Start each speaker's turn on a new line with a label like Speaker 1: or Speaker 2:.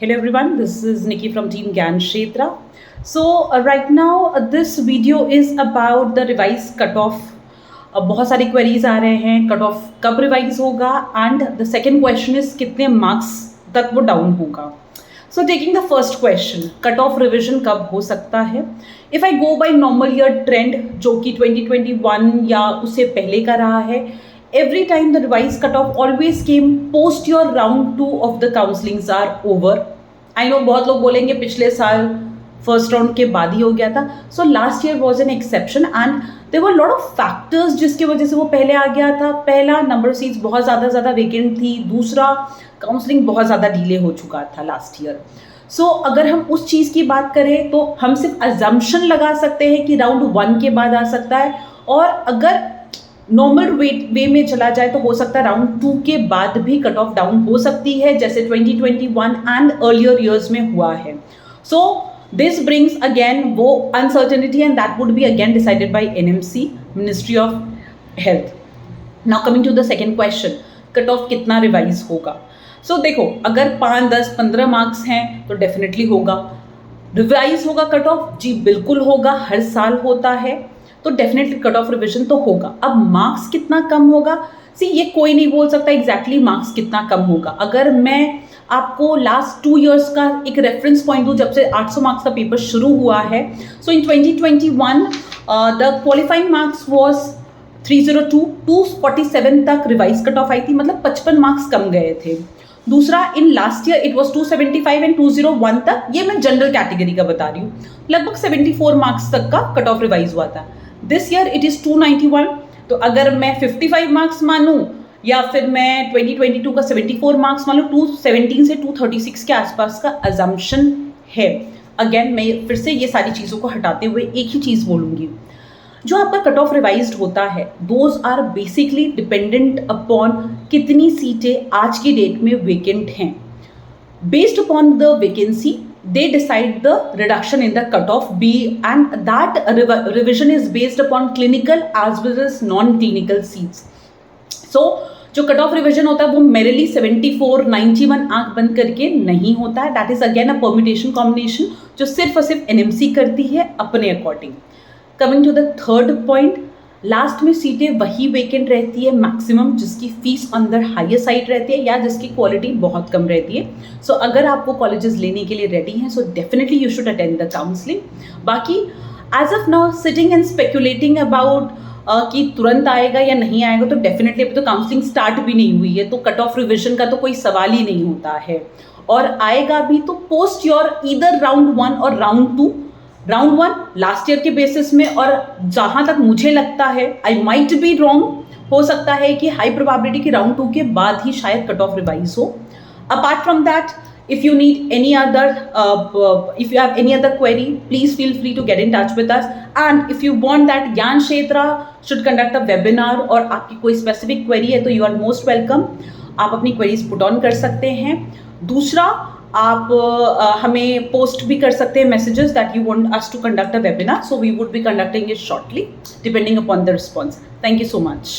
Speaker 1: Hello everyone, this is Nikki from Team Gyan Kshetra. So right now this video is about the revised cutoff. बहुत सारी queries आ रहे हैं, cut off कब revise होगा and the second question is कितने marks तक वो down होगा. So taking the first question, cut of revision कब हो सकता है. If I go by normal year trend जो कि 2021 या उससे पहले का रहा है, every time the revised cutoff always came post your round 2 of the counselings are over. I know बहुत लोग बोलेंगे पिछले साल फर्स्ट राउंड के बाद ही हो गया था. So last year was an exception and there were lot of factors जिसकी वजह से वो पहले आ गया था. पहला, नंबर सीट्स बहुत ज़्यादा वेकेंट थी. दूसरा, काउंसलिंग बहुत ज़्यादा डिले हो चुका था लास्ट ईयर. सो अगर हम उस चीज़ की बात करें तो हम सिर्फ अजम्पशन लगा सकते हैं कि राउंड 1 के बाद आ सकता है, और अगर नॉर्मल वे में चला जाए तो हो सकता है राउंड 2 के बाद भी कट ऑफ डाउन हो सकती है, जैसे 2021 एंड अर्लियर ईयर्स में हुआ है. सो दिस ब्रिंग्स अगेन वो uncertainty and that would be again decided by NMC, ministry of health. Now coming to the second question, cut off कितना रिवाइज होगा. सो देखो, अगर 5, 10, 15 मार्क्स हैं तो डेफिनेटली होगा. रिवाइज होगा कट ऑफ, जी बिल्कुल होगा, हर साल होता है, तो डेफिनेटली कट ऑफ रिविजन तो होगा. अब मार्क्स कितना कम होगा, सी ये कोई नहीं बोल सकता एग्जैक्टली मार्क्स कितना कम होगा. अगर मैं आपको लास्ट 2 इयर्स का एक रेफरेंस पॉइंट दूँ, जब से 800 मार्क्स का पेपर शुरू हुआ है. सो इन 2021 द क्वालिफाइंग मार्क्स वॉज 302, 247 तक रिवाइज कट ऑफ आई थी, मतलब 55 मार्क्स कम गए थे. दूसरा, in last year it was 275 and 201 तक, ये मैं जनरल कैटेगरी का बता रही हूँ, लगभग 74 मार्क्स तक का कट ऑफ रिवाइज हुआ था. This year it is 291. तो अगर मैं 55 मार्क्स मानूँ या फिर मैं 2022 का 74 मार्क्स मानूँ, 217 से 236 के आसपास का अजम्पशन है. अगेन मैं फिर से ये सारी चीज़ों को हटाते हुए एक ही चीज़ बोलूँगी, जो आपका कट ऑफ रिवाइज्ड होता है those are basically dependent upon कितनी सीटें आज की डेट में वेकेंट हैं. Based upon the vacancy they decide the reduction in the cutoff B, and that revision is based upon clinical as well as non-clinical seats. So जो cut off revision होता है वो मेरेली 74, 91 आंख बंद करके नहीं होता है. That is again a permutation combination जो सिर्फ और सिर्फ NMC करती है अपने according. Coming to the third point, लास्ट में सीटें वही वेकेंट रहती है मैक्सिमम जिसकी fees on the higher side रहती है या जिसकी क्वालिटी बहुत कम रहती है. सो अगर आप वो कॉलेजेस लेने के लिए रेडी हैं, so definitely you should attend the counselling. बाकी as of now sitting and speculating about कि तुरंत आएगा या नहीं आएगा, तो डेफिनेटली अभी तो काउंसलिंग स्टार्ट भी नहीं हुई है, तो कट ऑफ रिविजन का तो कोई सवाल ही नहीं होता है. और आएगा भी तो पोस्ट योर ईदर राउंड 1 और राउंड 2. राउंड 1 लास्ट ईयर के बेसिस में, और जहाँ तक मुझे लगता है, आई माइट बी रॉन्ग, हो सकता है कि हाई प्रोबेबिलिटी कि राउंड 2 के बाद ही शायद कट ऑफ रिवाइज हो. Apart from that, if you need any other if you have any other query, please feel free to get in touch with us. And if you want that Gyan Kshetra should conduct a webinar और आपकी कोई specific query है, तो you are most welcome. आप अपनी queries put on कर सकते हैं. दूसरा, आप हमें पोस्ट भी कर सकते हैं messages that you want us to conduct a webinar, so we would be conducting it shortly depending upon the response. Thank you so much.